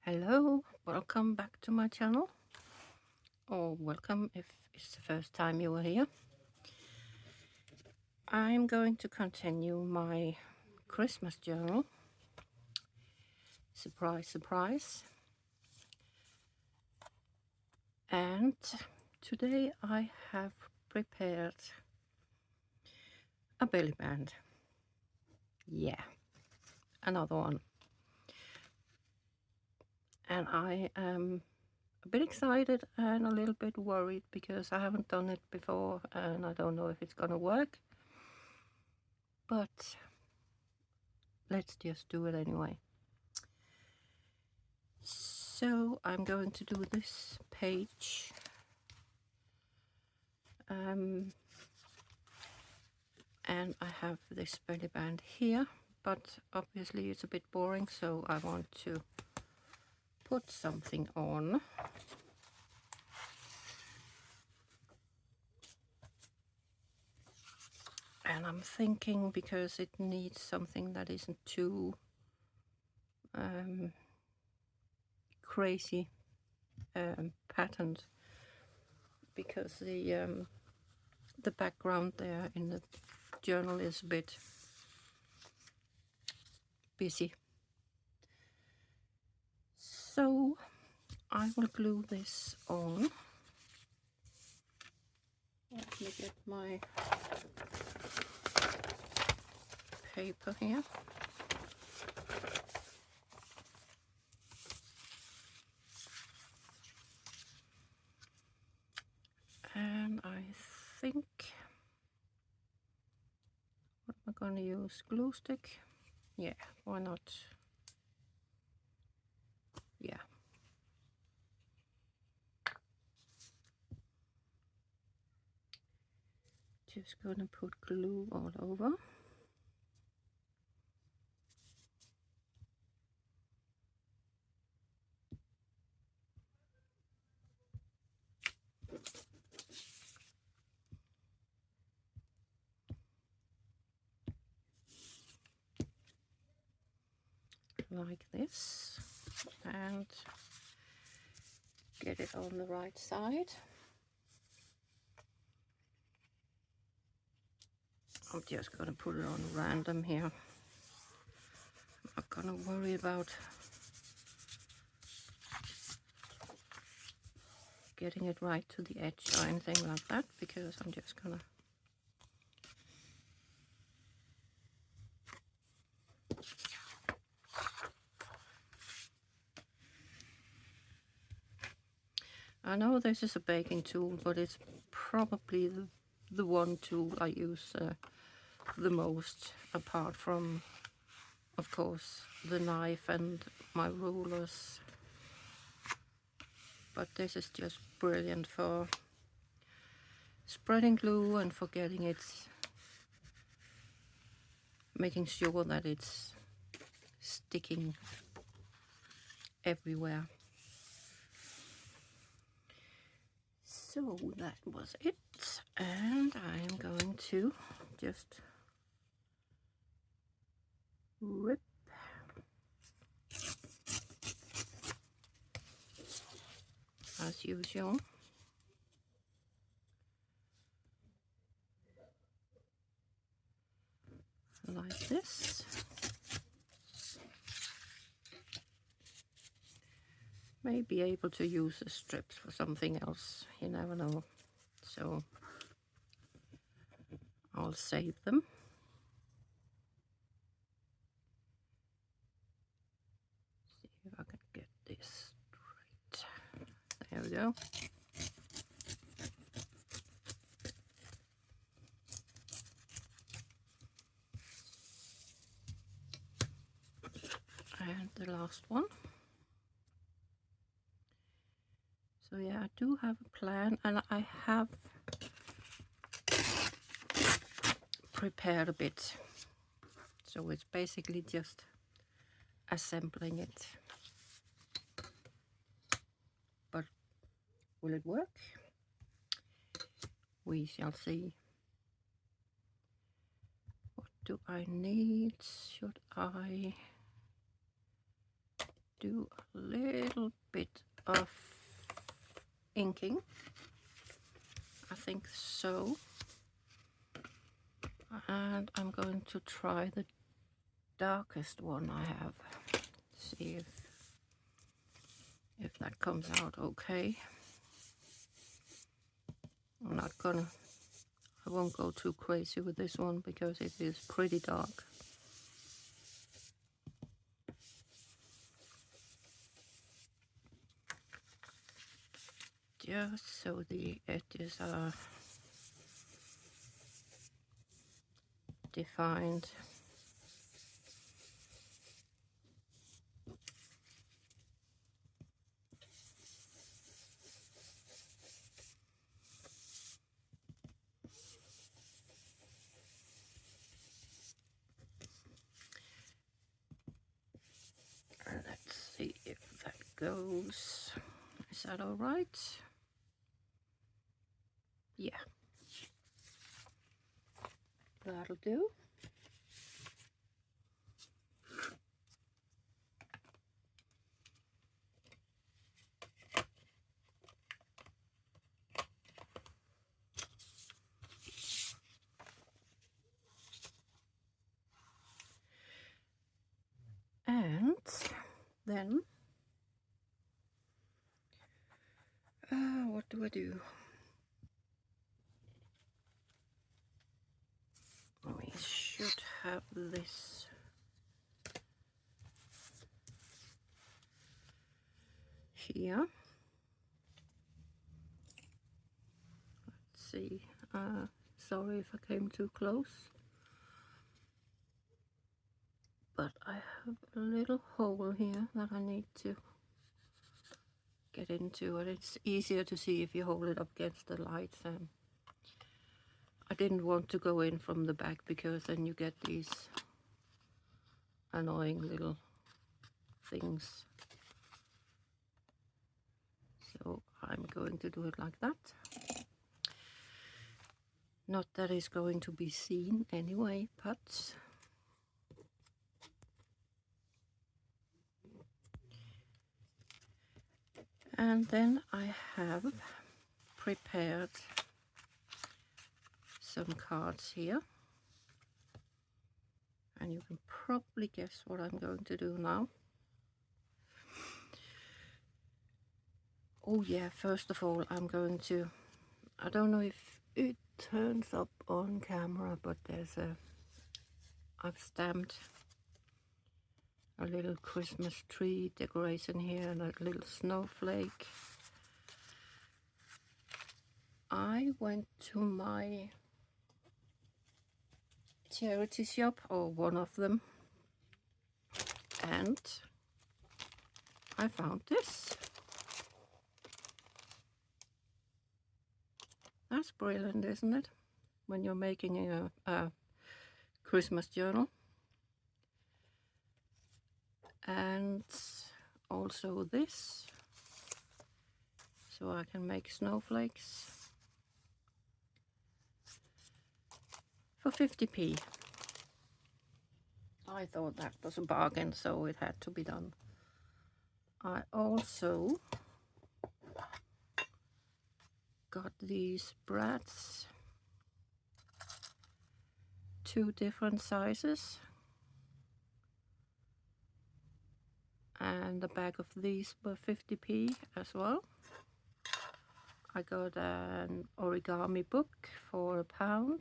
Hello, welcome back to my channel, or welcome if it's the first time you are here. I'm going to continue my Christmas journal. Surprise, surprise. And today I have prepared a belly band. Yeah, another one. And I am a bit excited and a little bit worried because I haven't done it before and I don't know if it's gonna work. But let's just do it anyway. So I'm going to do this page and I have this belly band here, but obviously it's a bit boring, so I want to put something on. And I'm thinking, because it needs something that isn't too crazy patterned, because the background there in the journal is a bit busy. So I will glue this on. Let me get my paper here. And I think, what am I going to use? Glue stick? Yeah, why not? Yeah. Just going to put glue all over. Like this. And get it on the right side. I'm just going to put it on random here. I'm not going to worry about getting it right to the edge or anything like that, because I'm just going to I know this is a baking tool, but it's probably the one tool I use the most, apart from, of course, the knife and my rulers. But this is just brilliant for spreading glue and for getting it, making sure that it's sticking everywhere. So that was it, and I am going to just rip as usual. Like this. May be able to use the strips for something else, you never know. So I'll save them. See if I can get this straight. There we go. And the last one. So yeah, I do have a plan, and I have prepared a bit. So it's basically just assembling it. But will it work? We shall see. What do I need? Should I do a little bit of inking. I think so. And I'm going to try the darkest one I have. See if that comes out okay. I won't go too crazy with this one because it is pretty dark. Just so the edges are defined. Let's see if that goes. Is that all right? Yeah. That'll do. And then, what do I do? We should have this here. Let's see. Sorry if I came too close. But I have a little hole here that I need to get into, and it's easier to see if you hold it up against the light. I didn't want to go in from the back because then you get these annoying little things. So I'm going to do it like that. Not that it's going to be seen anyway, but and then I have prepared some cards here, and you can probably guess what I'm going to do now. Oh yeah, first of all I'm going to, I don't know if it turns up on camera, but I've stamped a little Christmas tree decoration here and a little snowflake. I went to my charity shop, or one of them, and I found this. That's brilliant, isn't it? When you're making a Christmas journal. And also this, so I can make snowflakes for 50p. I thought that was a bargain, so it had to be done. I also got these brats, 2 different sizes, and a bag of these were 50p as well. I got an origami book for £1.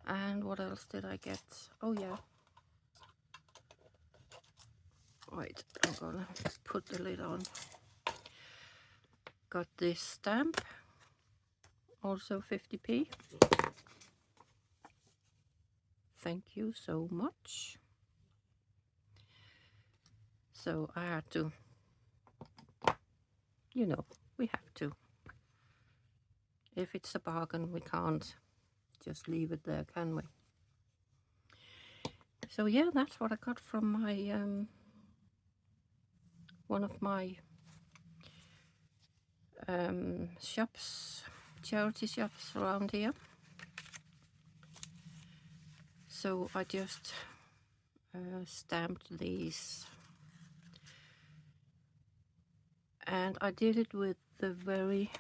And what else did I get? Oh yeah. Wait, I'm gonna put the lid on. Got this stamp, also 50p. Thank you so much. So I had to, you know, we have to. If it's a bargain, we can't just leave it there, can we? So yeah, that's what I got from my one of my shops, charity shops around here. So I just stamped these And I did it with the very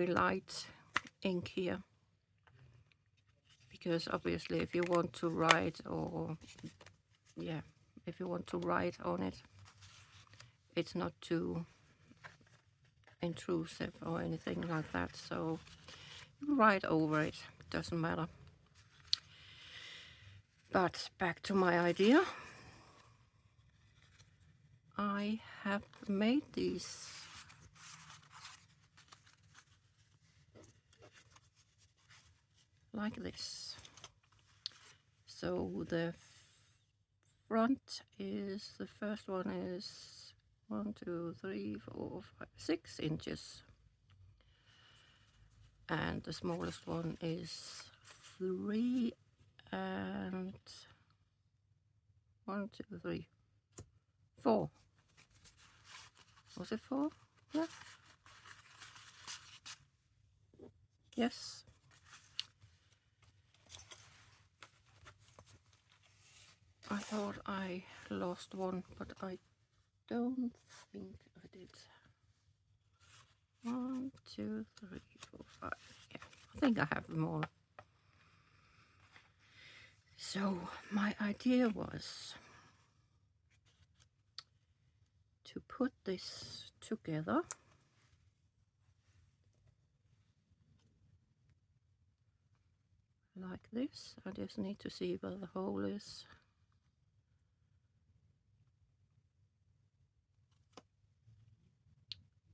light ink here, because obviously if you want to write, or yeah, if you want to write on it, it's not too intrusive or anything like that, so you write over it, doesn't matter. But back to my idea. I have made these like this. So the front is, the first one is 1, 2, 3, 4, 5, 6 inches. And the smallest one is 3 and 1, 2, 3, 4. Was it 4? Yeah. Yes. I thought I lost one, but I don't think I did. 1, 2, 3, 4, 5. Yeah, I think I have them all. So my idea was to put this together like this. I just need to see where the hole is.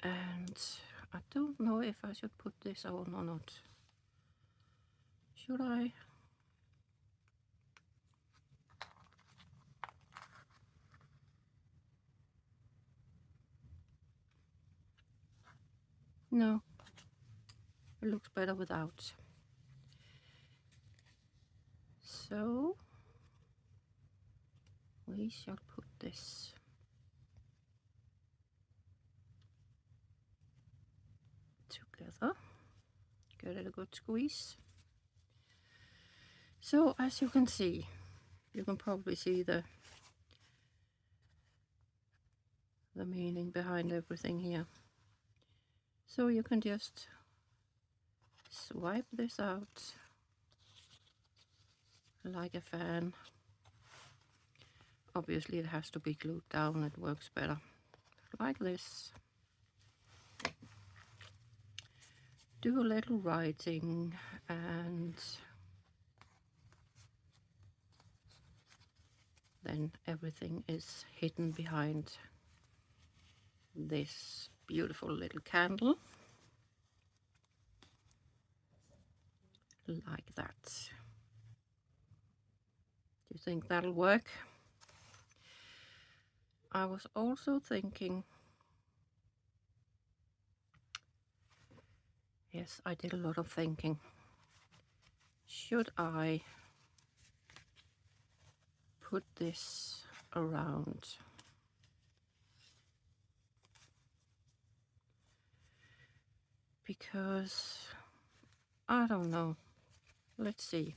And I don't know if I should put this on or not. Should I? No, it looks better without. So we shall put this together. Give it a good squeeze. So as you can see, you can probably see the meaning behind everything here. So you can just swipe this out like a fan. Obviously it has to be glued down, it works better like this. Do a little writing, and then everything is hidden behind this beautiful little candle, like that. Do you think that'll work? I was also thinking, yes, I did a lot of thinking. Should I put this around? Because I don't know. Let's see.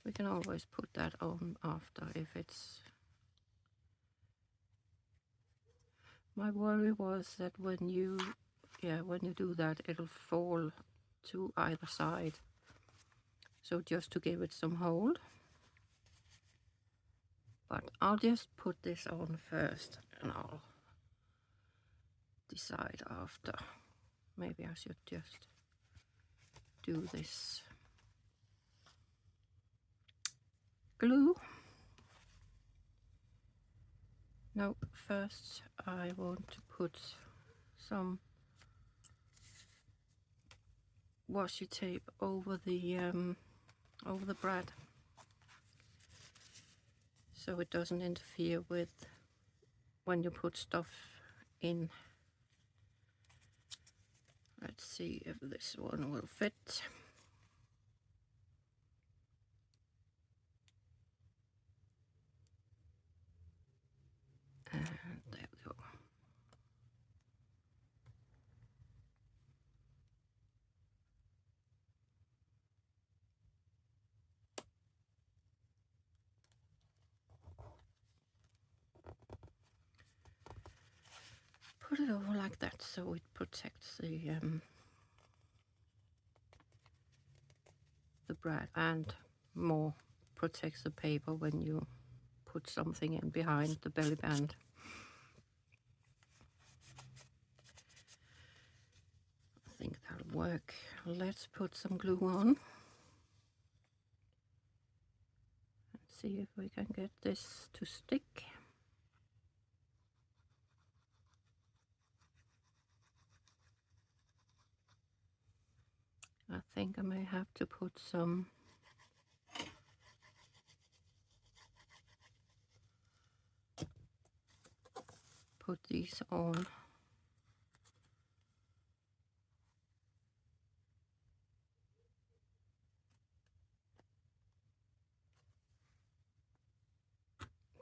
We can always put that on after if it's... My worry was that when you do that, it'll fall to either side. So just to give it some hold. But I'll just put this on first and I'll decide after. Maybe I should just do this glue. No, first I want to put some washi tape over the brad, so it doesn't interfere with when you put stuff in. Let's see if this one will fit. And there we go. put it over like that so it protects the bread and more protects the paper when you put something in behind the belly band. I think that'll work. Let's put some glue on and see if we can get this to stick. I think I may have to put these on.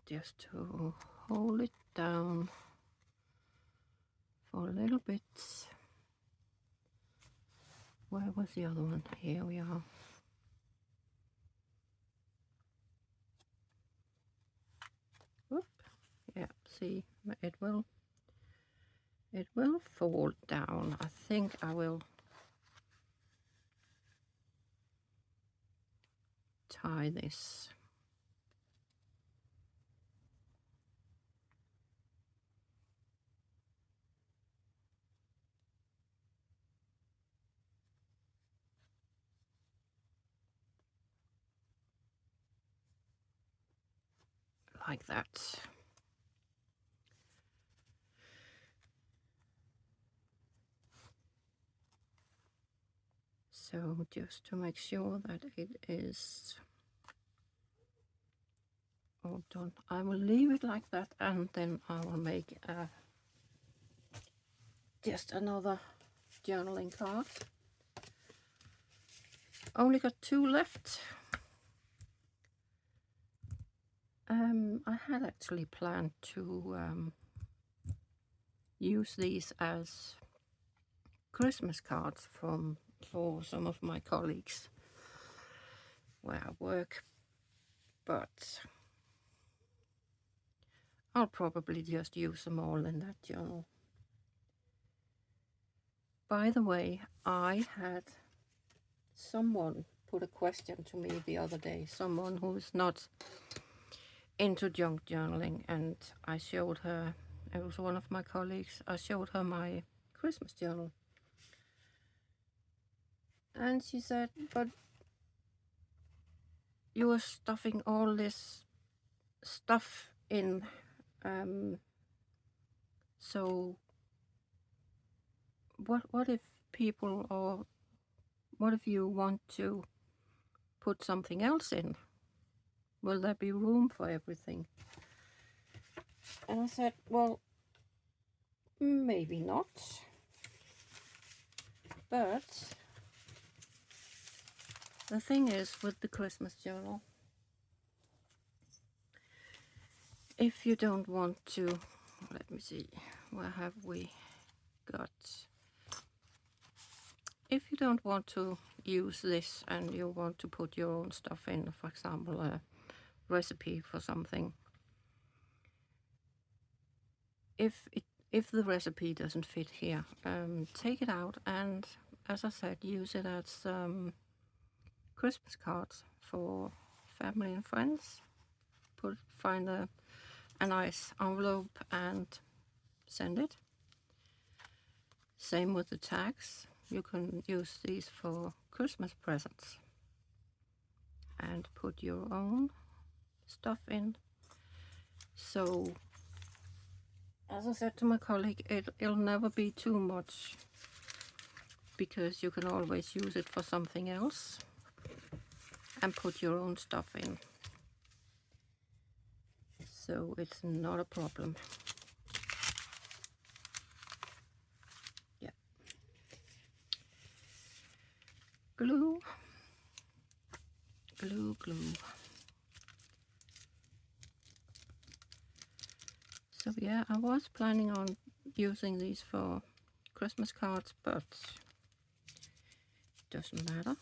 Just to hold it down for a little bit. Where was the other one? Here we are. Whoop. Yeah, see, it will fall down. I think I will tie this. Like that. So just to make sure that it is all done, I will leave it like that, and then I will make just another journaling card. Only got 2 left. I had actually planned to use these as Christmas cards for some of my colleagues where I work, but I'll probably just use them all in that journal. By the way, I had someone put a question to me the other day, someone who's not into junk journaling, and I showed her, it was one of my colleagues, I showed her my Christmas journal. And she said, but you are stuffing all this stuff in, so what if people, or what if you want to put something else in? Will there be room for everything? And I said, well, maybe not, but the thing is with the Christmas journal, if you don't want to, let me see, where have we got? If you don't want to use this and you want to put your own stuff in, for example, a recipe for something, if the recipe doesn't fit here, take it out and, as I said, use it as Christmas cards for family and friends. Find a nice envelope and send it. Same with the tags. You can use these for Christmas presents and put your own stuff in. So, as I said to my colleague, it'll never be too much, because you can always use it for something else and put your own stuff in. So it's not a problem. Yeah. Glue. Glue, glue. So yeah, I was planning on using these for Christmas cards, but it doesn't matter.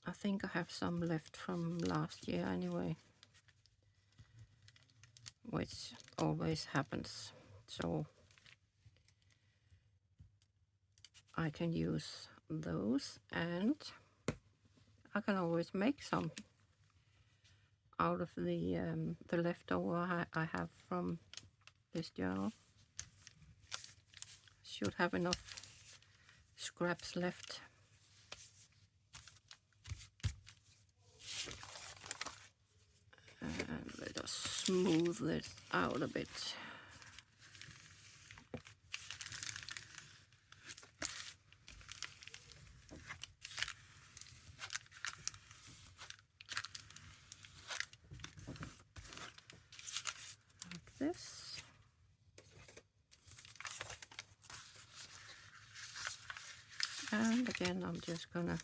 I think I have some left from last year anyway. which always happens. So I can use those, and I can always make some out of the leftover I have from this journal. Should have enough scraps left. And let us smooth this out a bit. Like this. And again, I'm just gonna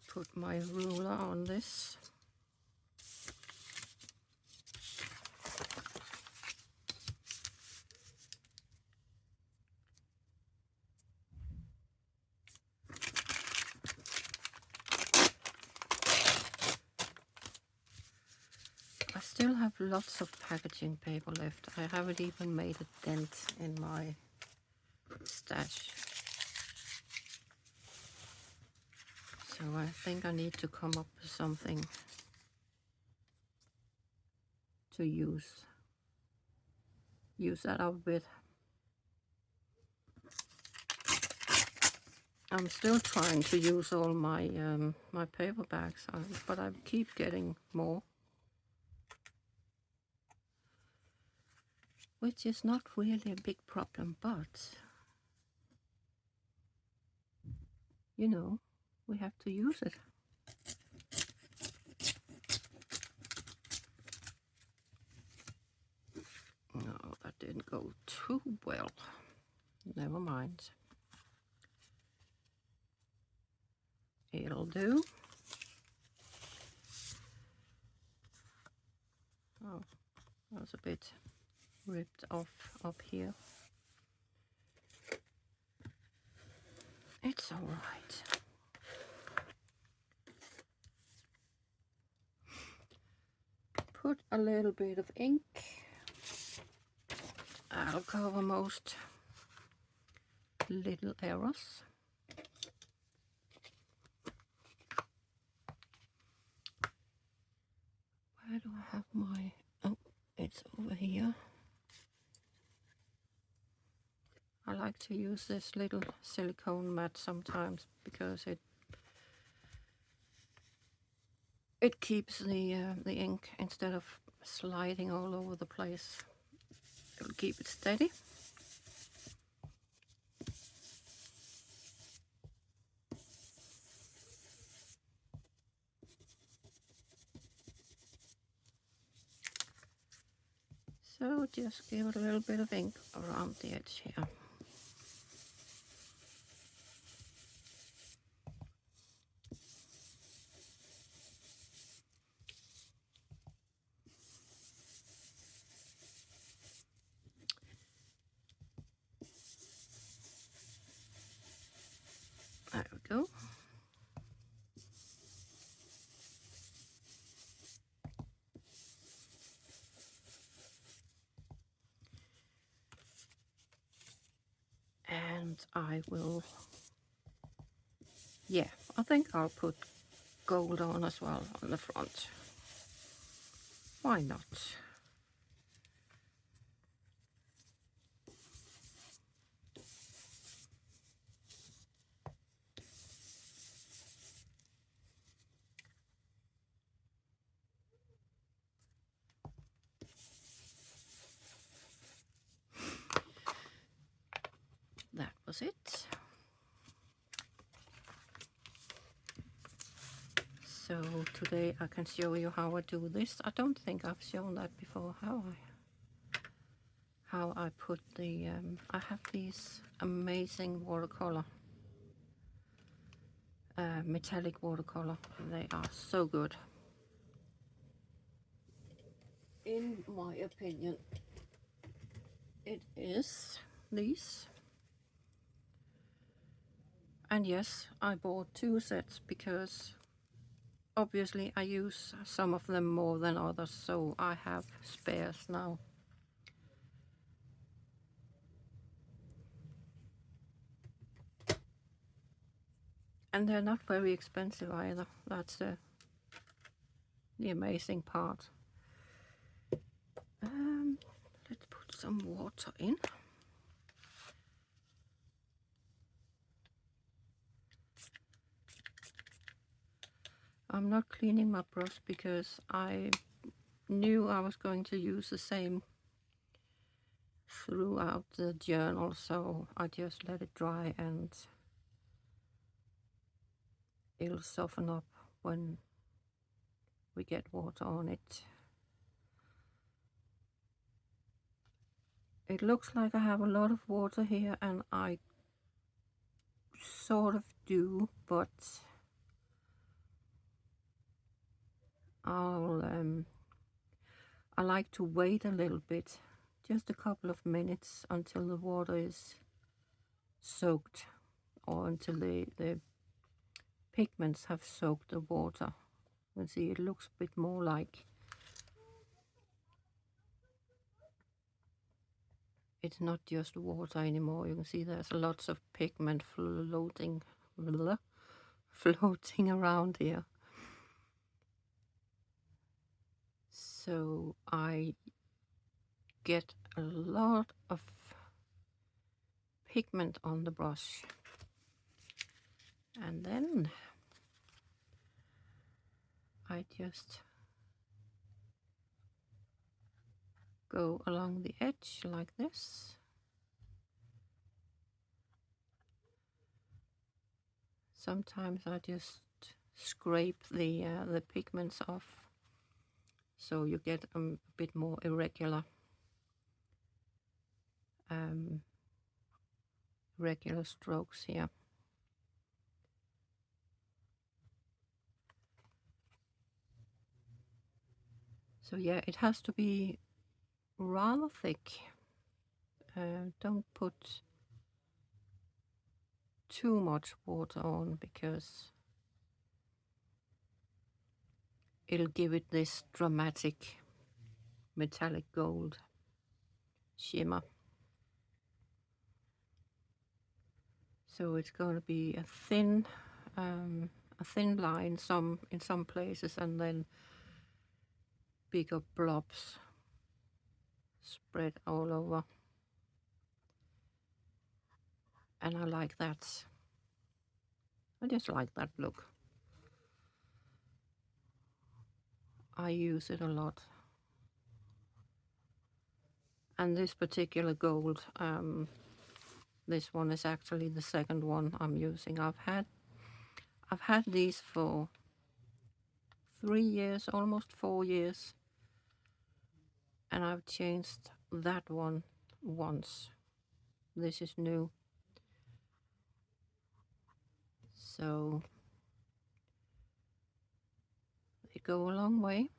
put my ruler on this. I still have lots of packaging paper left. I haven't even made a dent in my stash. So I think I need to come up with something to use that up with. I'm still trying to use all my my paper bags, but I keep getting more, which is not really a big problem, but you know, we have to use it. No, that didn't go too well. Never mind. It'll do. Oh, that was a bit ripped off up here. It's all right. Put a little bit of ink. I'll cover most little errors. Where do I have my... Oh, it's over here. I like to use this little silicone mat sometimes because it keeps the ink, instead of sliding all over the place. It'll keep it steady. So just give it a little bit of ink around the edge here. There we go. And I will, yeah, I think I'll put gold on as well on the front. Why not? That was it. So today I can show you how I do this. I don't think I've shown that before, have I? How I put the, I have these amazing watercolor, metallic watercolor. They are so good, in my opinion. It is these. And yes, I bought 2 sets because obviously I use some of them more than others, so I have spares now. And they're not very expensive either. That's the amazing part. Let's put some water in. I'm not cleaning my brush because I knew I was going to use the same throughout the journal, so I just let it dry and it'll soften up when we get water on it. It looks like I have a lot of water here, and I sort of do, but I like to wait a little bit, just a couple of minutes until the water is soaked, or until the pigments have soaked the water. You can see it looks a bit more like it's not just water anymore. You can see there's lots of pigment floating around here. So I get a lot of pigment on the brush, and then I just go along the edge like this. Sometimes I just scrape the pigments off, so you get a bit more irregular regular strokes here. So yeah, it has to be rather thick. Don't put too much water on because it'll give it this dramatic metallic gold shimmer. So it's going to be a thin line in some places, and then bigger blobs spread all over. And I like that. I just like that look. I use it a lot. And this particular gold, this one is actually the second one I'm using. I've had these for 3 years, almost 4 years, and I've changed that one once. This is new. So they go a long way.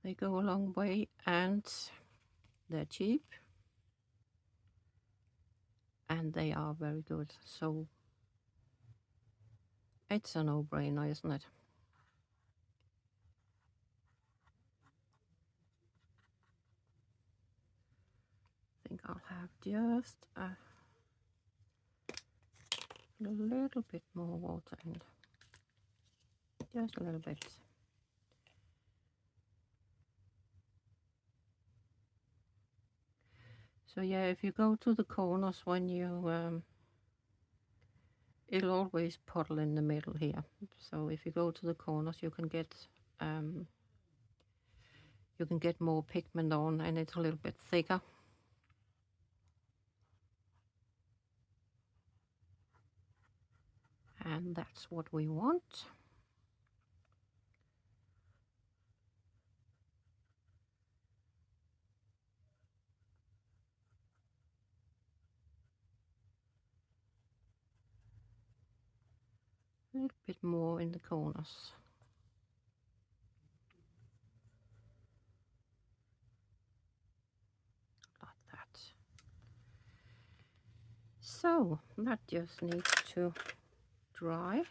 They go a long way, and they're cheap, and they are very good. So it's a no-brainer, isn't it? I think I'll have just a little bit more water in. Just a little bit. So yeah, if you go to the corners when you it'll always puddle in the middle here. So if you go to the corners, you can get more pigment on, and it's a little bit thicker. And that's what we want. A little bit more in the corners. So that just needs to dry.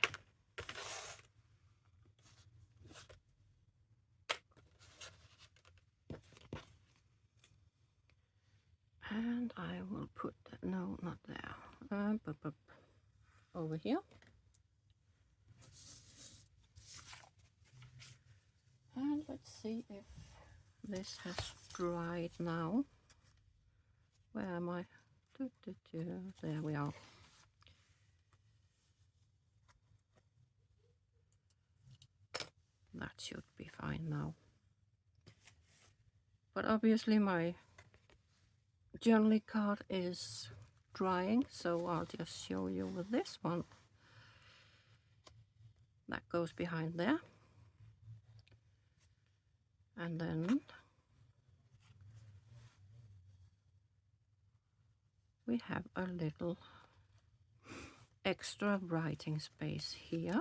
And I will put that, no, not there, over here. And let's see if this has dried now. Where am I? There we are. That should be fine now. But obviously my journaling card is drying, so I'll just show you with this one. That goes behind there. And then we have a little extra writing space here.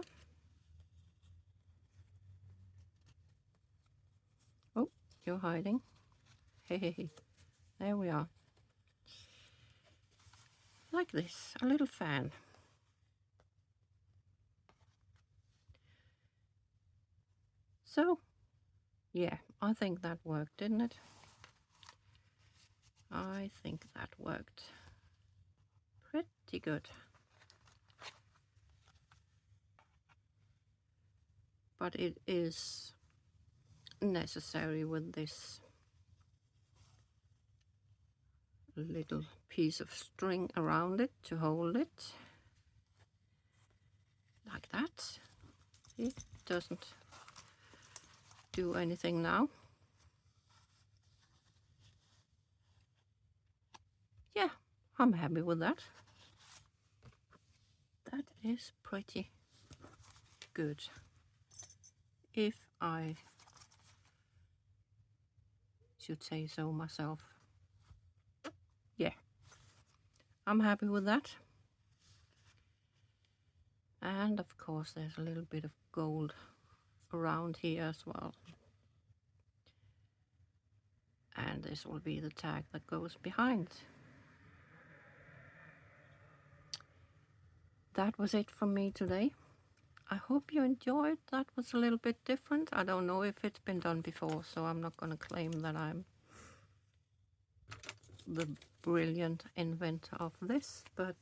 Oh, you're hiding. Hey, there we are. Like this, a little fan. So, yeah, I think that worked, didn't it? I think that worked pretty good. But it is necessary with this little piece of string around it to hold it. Like that. See, it doesn't do anything now. Yeah, I'm happy with that. That is pretty good, if I should say so myself. Yeah, I'm happy with that. And of course there's a little bit of gold around here as well. And this will be the tag that goes behind. That was it from me today. I hope you enjoyed. That was a little bit different. I don't know if it's been done before, so I'm not going to claim that I'm the brilliant inventor of this, but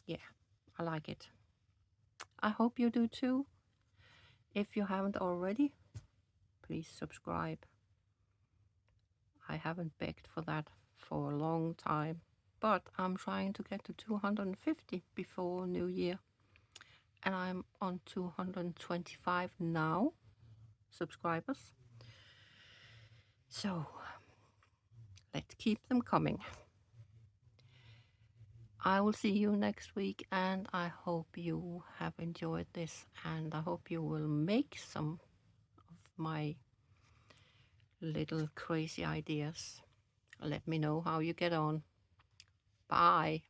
yeah, I like it. I hope you do too. If you haven't already, please subscribe. I haven't begged for that for a long time, but I'm trying to get to 250 before New Year. And I'm on 225 now, subscribers. So let's keep them coming. I will see you next week, and I hope you have enjoyed this, and I hope you will make some of my little crazy ideas. Let me know how you get on. Bye.